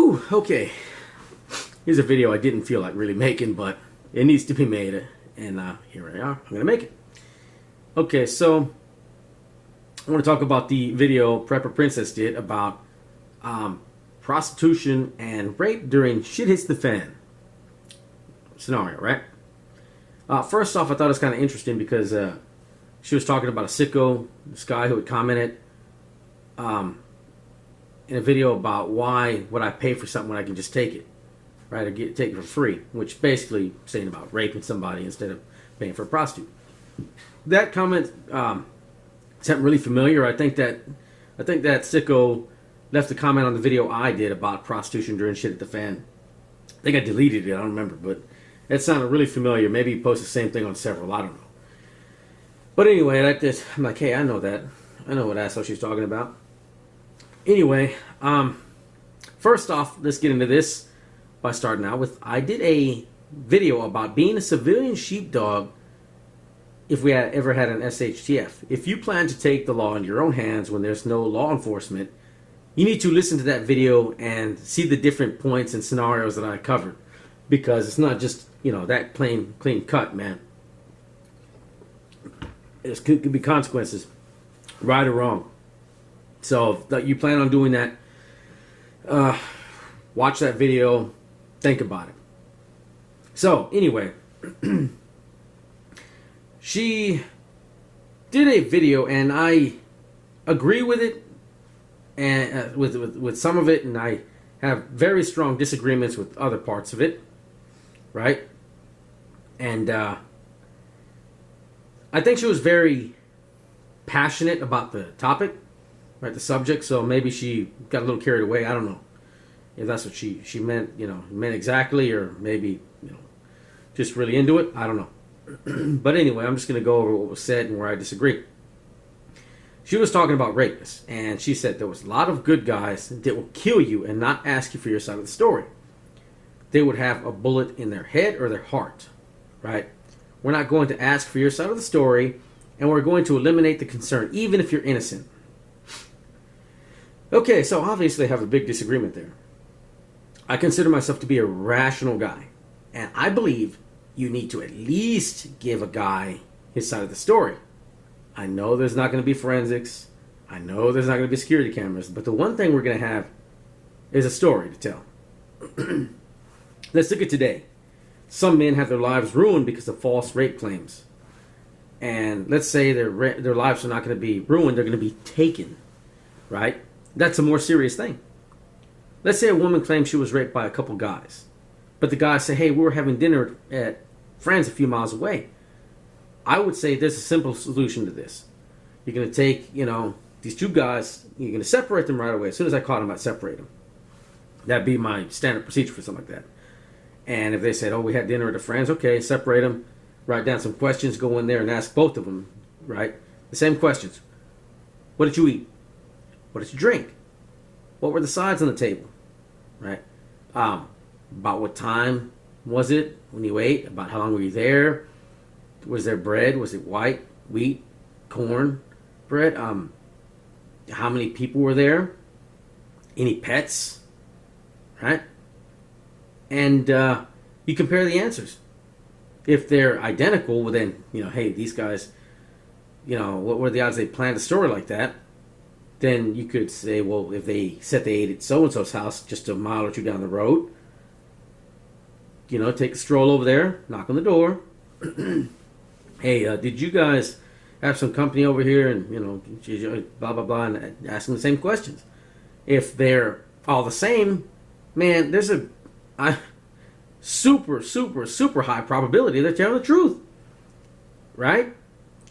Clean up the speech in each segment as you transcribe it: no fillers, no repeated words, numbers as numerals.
Whew, okay. Here's a video I didn't feel like really making, but it needs to be made, and here I are. I'm gonna make it. Okay, so I want to talk about the video Prepper Princess did about prostitution and rape during shit hits the fan scenario, right? First off, I thought it was kind of interesting because she was talking about a sicko, this guy who had commented in a video about why would I pay for something when I can just take it, right? Or take it for free, which basically saying about raping somebody instead of paying for a prostitute. That comment sounded really familiar. I think that sicko left a comment on the video I did about prostitution during shit at the fan. I think I deleted it. I don't remember, but it sounded really familiar. Maybe he posted the same thing on several. I don't know. But anyway, I'm like, hey, I know that. I know what asshole she's talking about. Anyway, first off, let's get into this by starting out with, I did a video about being a civilian sheepdog if we had ever had an Shtf. If you plan to take the law into your own hands when there's no law enforcement, you need to listen to that video and see the different points and scenarios that I covered. Because it's not just, that clean cut, man. It could be consequences, right or wrong. So if you plan on doing that, watch that video, think about it. So anyway, she did a video, and I agree with it, and with some of it, and I have very strong disagreements with other parts of it, right? And I think she was very passionate about the topic, right, the subject, so maybe she got a little carried away. I don't know if that's what she meant, meant exactly, or maybe, just really into it. I don't know. But anyway, I'm just going to go over what was said and where I disagree. She was talking about rapists, and she said there was a lot of good guys that will kill you and not ask you for your side of the story. They would have a bullet in their head or their heart, right? We're not going to ask for your side of the story, and we're going to eliminate the concern, even if you're innocent. Okay, so obviously I have a big disagreement there. I consider myself to be a rational guy, and I believe you need to at least give a guy his side of the story. I know there's not going to be forensics. I know there's not going to be security cameras, but the one thing we're going to have is a story to tell. Let's look at today. Some men have their lives ruined because of false rape claims. And let's say their lives are not going to be ruined, they're going to be taken, right? That's a more serious thing. Let's say a woman claims she was raped by a couple guys. But the guys say, hey, we were having dinner at friends a few miles away. I would say there's a simple solution to this. You're going to take, these two guys, you're going to separate them right away. As soon as I caught them, I'd separate them. That'd be my standard procedure for something like that. And if they said, oh, we had dinner at a friend's, okay, separate them, write down some questions, go in there and ask both of them, right? The same questions. What did you eat? What did you drink? What were the sides on the table? Right? About what time was it when you ate? About how long were you there? Was there bread? Was it white, wheat, corn bread? How many people were there? Any pets? Right? And you compare the answers. If they're identical, well then, hey, these guys, what were the odds they planned a story like that? Then you could say, well, if they said they ate at so-and-so's house just a mile or two down the road, take a stroll over there, knock on the door. Hey, did you guys have some company over here? And, blah, blah, blah, and ask them the same questions. If they're all the same, man, there's a super, super, super high probability they're telling the truth. Right?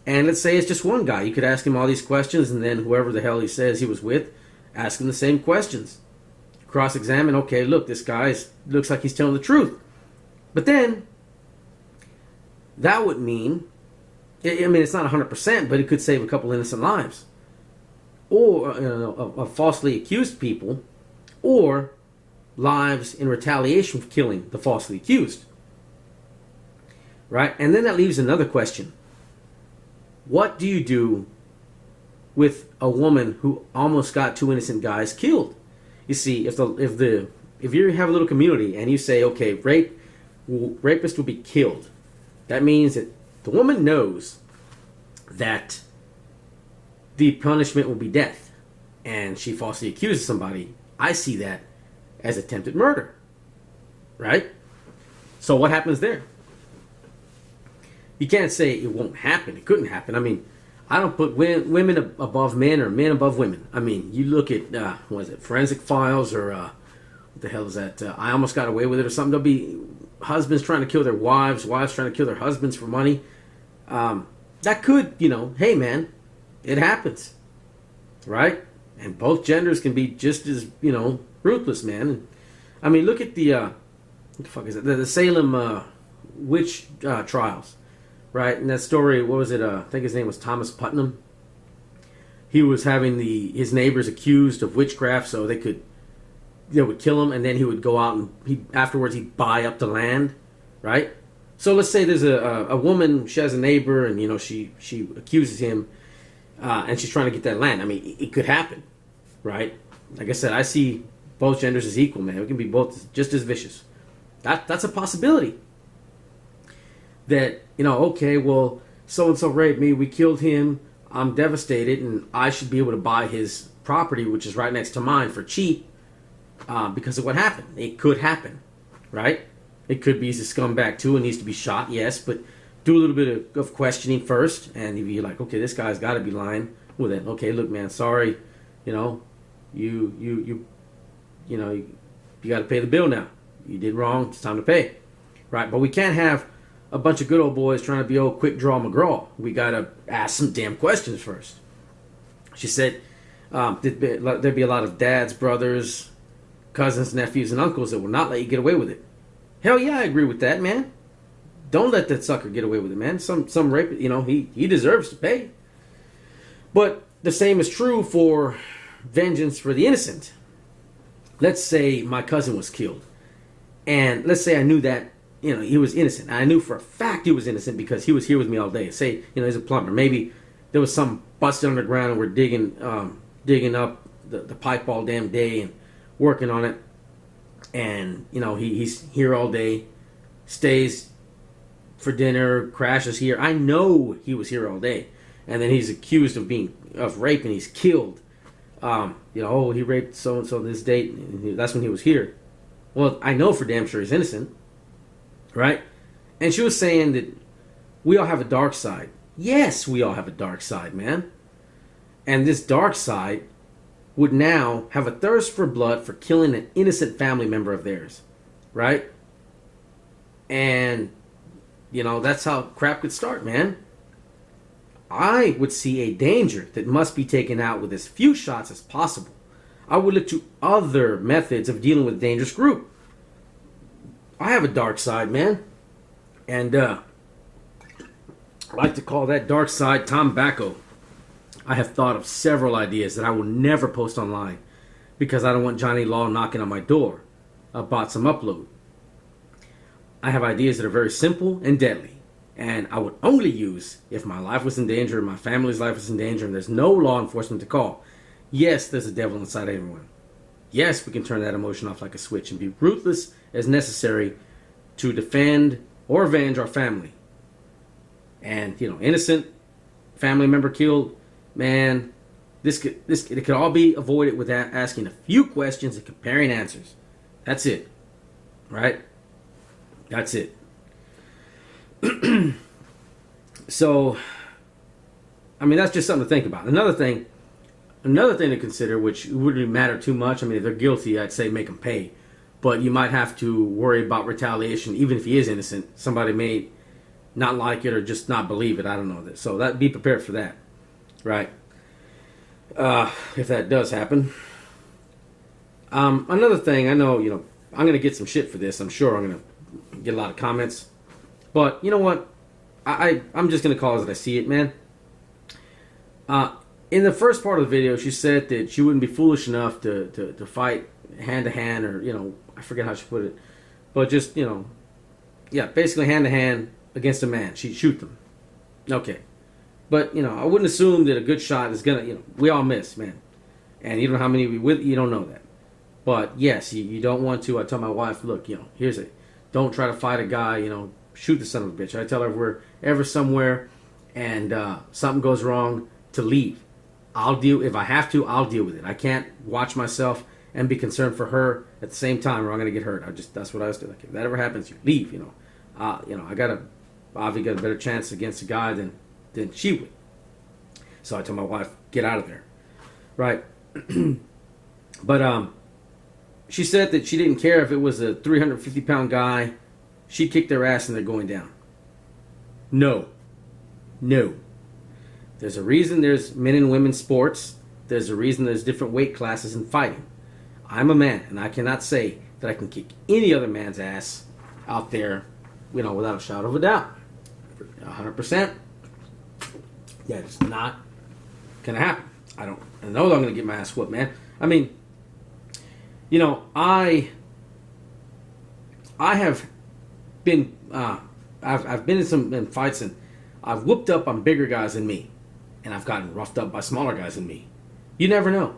And let's say it's just one guy. You could ask him all these questions, and then whoever the hell he says he was with, ask him the same questions. Cross-examine, okay, look, this guy looks like he's telling the truth. But then, that would mean, it's not 100%, but it could save a couple innocent lives. Or, of falsely accused people, or lives in retaliation for killing the falsely accused. Right? And then that leaves another question. What do you do with a woman who almost got two innocent guys killed? You see, if the if you have a little community and you say, okay, rapist will be killed, that means that the woman knows that the punishment will be death, and she falsely accuses somebody. I see that as attempted murder, right? So what happens there? You can't say it won't happen. It couldn't happen. I mean, I don't put women above men or men above women. I mean, you look at, what is it, Forensic Files, or what the hell is that? I Almost Got Away with It or something. There'll be husbands trying to kill their wives, wives trying to kill their husbands for money. That could, hey man, it happens, right? And both genders can be just as, ruthless, man. I mean, look at what the fuck is it? The Salem witch trials, right? And that story, what was it? I think his name was Thomas Putnam. He was having his neighbors accused of witchcraft, so they would kill him, and then he would go out and afterwards he'd buy up the land, right? So let's say there's a woman, she has a neighbor, and she accuses him, and she's trying to get that land. I mean, it could happen, right? Like I said, I see both genders as equal, man. We can be both just as vicious. That's a possibility. That, okay, well, so-and-so raped me, we killed him, I'm devastated, and I should be able to buy his property, which is right next to mine, for cheap, because of what happened. It could happen, right? It could be he's a scumbag too and needs to be shot, yes, but do a little bit of questioning first, and if you're like, okay, this guy's got to be lying, well then, okay, look, man, sorry, you got to pay the bill now. You did wrong. It's time to pay, right? But we can't have a bunch of good old boys trying to be old quick draw McGraw. We got to ask some damn questions first. She said there'd be a lot of dads, brothers, cousins, nephews, and uncles that will not let you get away with it. Hell yeah, I agree with that, man. Don't let that sucker get away with it, man. Some rape, he deserves to pay. But the same is true for vengeance for the innocent. Let's say my cousin was killed, and let's say I knew that he was innocent. I knew for a fact he was innocent because he was here with me all day. Say he's a plumber. Maybe there was some busted underground and we're digging up the pipe all damn day and working on it. And he's here all day, stays for dinner, crashes here. I know he was here all day, and then he's accused of rape and he's killed. He raped so and so this date, and that's when he was here. Well, I know for damn sure he's innocent, right? And she was saying that we all have a dark side. Yes, we all have a dark side, man. And this dark side would now have a thirst for blood for killing an innocent family member of theirs, right? And, that's how crap could start, man. I would see a danger that must be taken out with as few shots as possible. I would look to other methods of dealing with a dangerous group. I have a dark side, man. And I like to call that dark side tobacco. I have thought of several ideas that I will never post online because I don't want Johnny Law knocking on my door about some upload. I have ideas that are very simple and deadly, and I would only use if my life was in danger, my family's life was in danger, and there's no law enforcement to call. Yes, there's a devil inside everyone. Yes, we can turn that emotion off like a switch and be ruthless as necessary to defend or avenge our family. And, innocent family member killed, man, it could all be avoided with asking a few questions and comparing answers. That's it. Right? That's it. So, that's just something to think about. Another thing to consider, which wouldn't matter too much. If they're guilty, I'd say make them pay. But you might have to worry about retaliation, even if he is innocent. Somebody may not like it or just not believe it. I don't know. So be prepared for that. Right? If that does happen. Another thing, I know, I'm going to get some shit for this. I'm sure I'm going to get a lot of comments. But you know what? I'm just going to call it as I see it, man. In the first part of the video, she said that she wouldn't be foolish enough to fight hand-to-hand, or, I forget how she put it. But just, basically hand-to-hand against a man. She'd shoot them. Okay. But, I wouldn't assume that a good shot is going to, we all miss, man. And you don't know how many you don't know that. But yes, you don't want to. I tell my wife, look, here's it. Don't try to fight a guy, shoot the son of a bitch. I tell her if we're ever somewhere and something goes wrong, to leave. If I have to, I'll deal with it. I can't watch myself and be concerned for her at the same time, or I'm gonna get hurt. That's what I was doing. Like, if that ever happens, you leave. I obviously got a better chance against a guy than she would. So I told my wife, get out of there, right? But she said that she didn't care if it was a 350-pound guy. She kicked their ass and they're going down. No. There's a reason there's men and women's sports. There's a reason there's different weight classes in fighting. I'm a man, and I cannot say that I can kick any other man's ass out there, without a shadow of a doubt. 100%. Yeah, it's not gonna happen. I know I'm gonna get my ass whooped, man. I mean, I have been, I've been in fights, and I've whooped up on bigger guys than me, and I've gotten roughed up by smaller guys than me. You never know,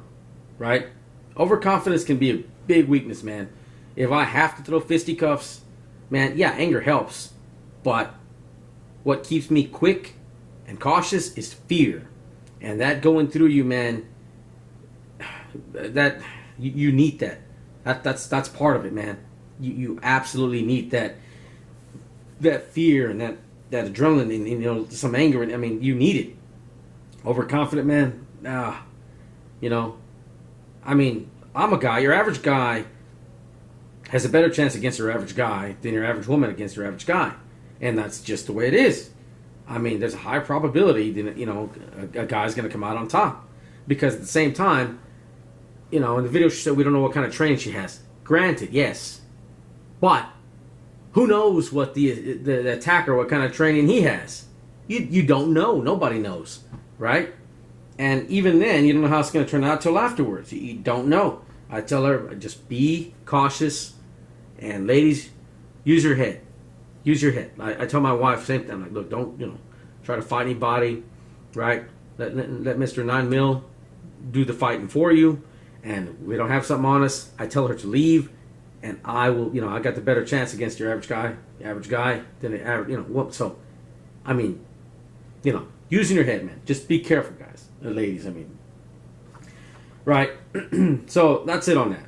right? Overconfidence can be a big weakness, man. If I have to throw fisticuffs, man, yeah, anger helps, but what keeps me quick and cautious is fear, and that going through you, man. That you need that. That's part of it, man. You absolutely need that fear and that adrenaline and some anger. I mean, you need it. Overconfident, man. I mean, I'm a guy. Your average guy has a better chance against your average guy than your average woman against your average guy, and that's just the way it is. I mean, there's a high probability that a guy's going to come out on top, because at the same time, in the video she said we don't know what kind of training she has. Granted, yes, but who knows what the attacker, what kind of training he has? You don't know. Nobody knows, right? And even then, you don't know how it's going to turn out till afterwards. You don't know. I tell her, just be cautious, and ladies, use your head. Use your head. I tell my wife same thing. I'm like, look, don't try to fight anybody, right? Let Mr. 9 Mil do the fighting for you. And we don't have something on us, I tell her to leave, and I will, I got the better chance against your average guy, than the average, so, I mean, using your head, man. Just be careful, guys, ladies, I mean. Right, so that's it on that.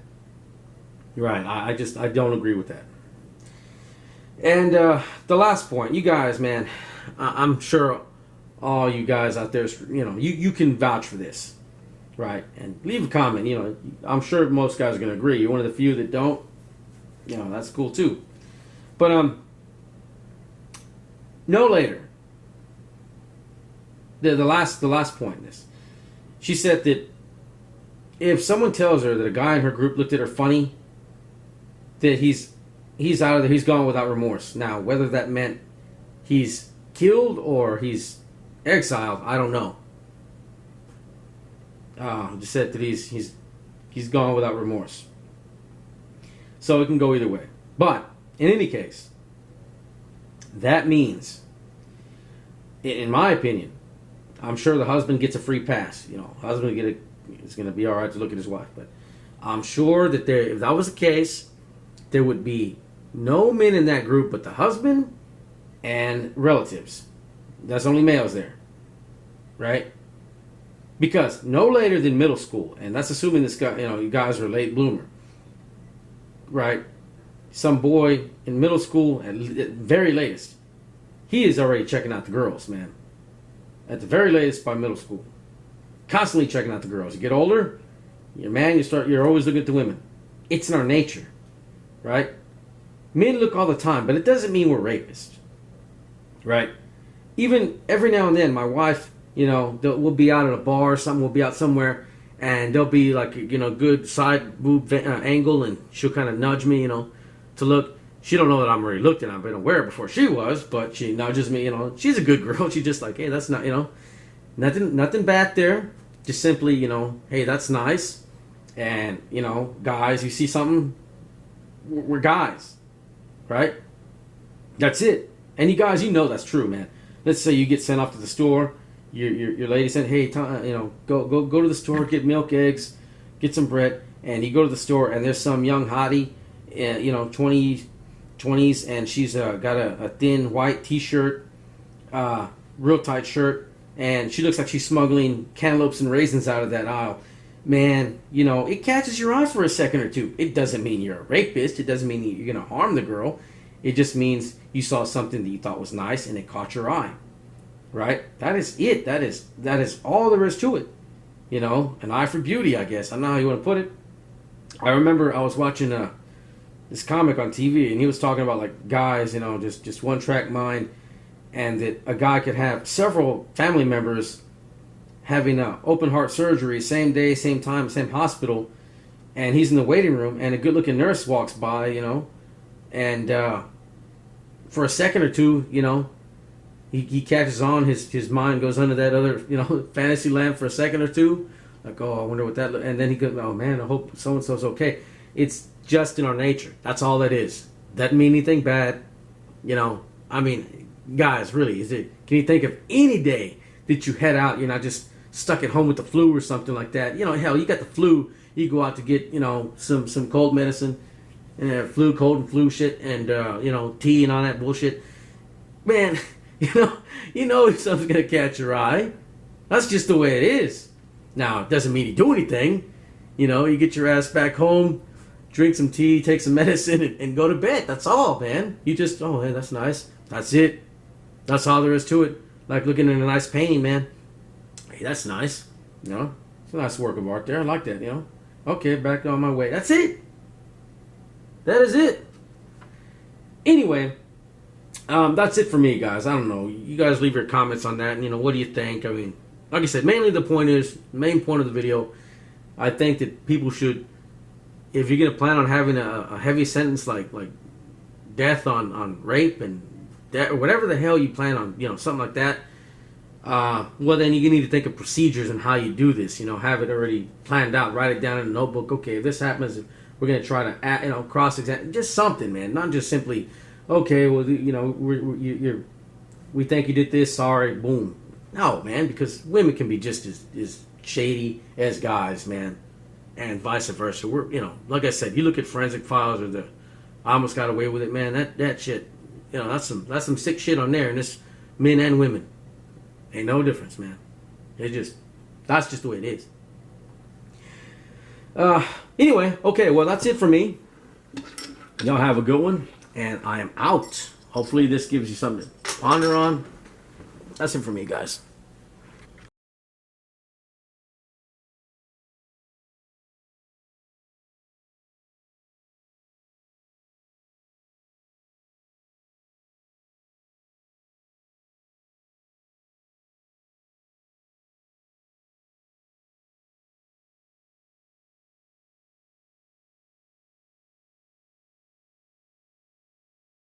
Right, I don't agree with that. And the last point, you guys, man, I'm sure all you guys out there, you can vouch for this. Right, and leave a comment. I'm sure most guys are going to agree. You're one of the few that don't. That's cool too. But no later. The last point in this, she said that if someone tells her that a guy in her group looked at her funny, that he's out of there. He's gone without remorse. Now, whether that meant he's killed or he's exiled, I don't know. Just said that he's gone without remorse. So it can go either way. But in any case, that means, in my opinion, I'm sure the husband gets a free pass. Husband is going to be all right to look at his wife. But I'm sure that if that was the case, there would be no men in that group but the husband and relatives. That's only males there, right? Because no later than middle school, and that's assuming this guy, you guys are a late bloomer, right? Some boy in middle school, at very latest, he is already checking out the girls, man. At the very latest by middle school, constantly checking out the girls. You get older, you're always looking at the women. It's in our nature, right? Men look all the time, but it doesn't mean we're rapists, right? Even every now and then, my wife, we'll be out at a bar or something, we'll be out somewhere, and there'll be like, good side boob angle, and she'll kind of nudge me, to look. She don't know that I'm already looked at. I've been aware before she was, but she nudges me, she's a good girl. She's just like, hey, that's not, nothing bad there. Just simply, hey, that's nice. And, guys, you see something, we're guys, right? That's it. And you guys, that's true, man. Let's say you get sent off to the store. Your lady said, hey, go to the store, get milk, eggs, get some bread. and you go to the store and there's some young hottie, you know, 20s, and she's got a thin white t-shirt, real tight shirt, and she looks like she's smuggling cantaloupes and raisins out of that aisle. Man, you know, it catches your eye for a second or two. It doesn't mean you're a rapist. It doesn't mean you're going to harm the girl. It just means you saw something that you thought was nice and it caught your eye. Right? That is it. That is all there is to it. You know, an eye for beauty, I guess. I don't know how you want to put it. I remember I was watching this comic on TV, and he was talking about, like, guys, you know, just one-track mind, and that a guy could have several family members having open heart surgery, same day, same time, same hospital, and he's in the waiting room, and a good-looking nurse walks by, you know, and for a second or two, you know, he catches on, his mind goes under that other, you know, fantasy land for a second or two, like, oh, I wonder what that and then he goes, oh man, I hope so-and-so's okay. It's just in our nature. That's all that is. Doesn't mean anything bad, you know. I mean, guys, really, can you think of any day that you head out, you're not just stuck at home with the flu or something like that? You know, hell, you got the flu, you go out to get, you know, some cold medicine, and cold and flu shit, and you know, tea and all that bullshit. Man, you know something's gonna catch your eye. That's just the way it is. Now, it doesn't mean you do anything. You know, you get your ass back home, drink some tea, take some medicine, and go to bed. That's all, man. You just, oh, hey, that's nice. That's it. That's all there is to it. Like looking at a nice painting, man. Hey, that's nice. You know, it's a nice work of art there. I like that, you know. Okay, back on my way. That's it. That is it. Anyway, that's it for me, guys. I don't know. You guys leave your comments on that, and, you know, what do you think? I mean, like I said, mainly the main point of the video, I think that people should, if you're going to plan on having a heavy sentence like death on rape and or whatever the hell you plan on, you know, something like that, well, then you need to think of procedures and how you do this. You know, have it already planned out. Write it down in a notebook. Okay, if this happens, we're going to try to, you know, cross-examine. Just something, man. Not just simply, okay, well, you know, we think you did this. Sorry, boom. No, man, because women can be just as shady as guys, man, and vice versa. We're, you know, like I said, you look at Forensic Files or the I Almost Got Away With It, man. That shit, you know, that's some sick shit on there, and it's men and women. Ain't no difference, man. That's just the way it is. Anyway, okay, well, that's it for me. Y'all have a good one, and I am out. Hopefully this gives you something to ponder on. That's it for me, guys.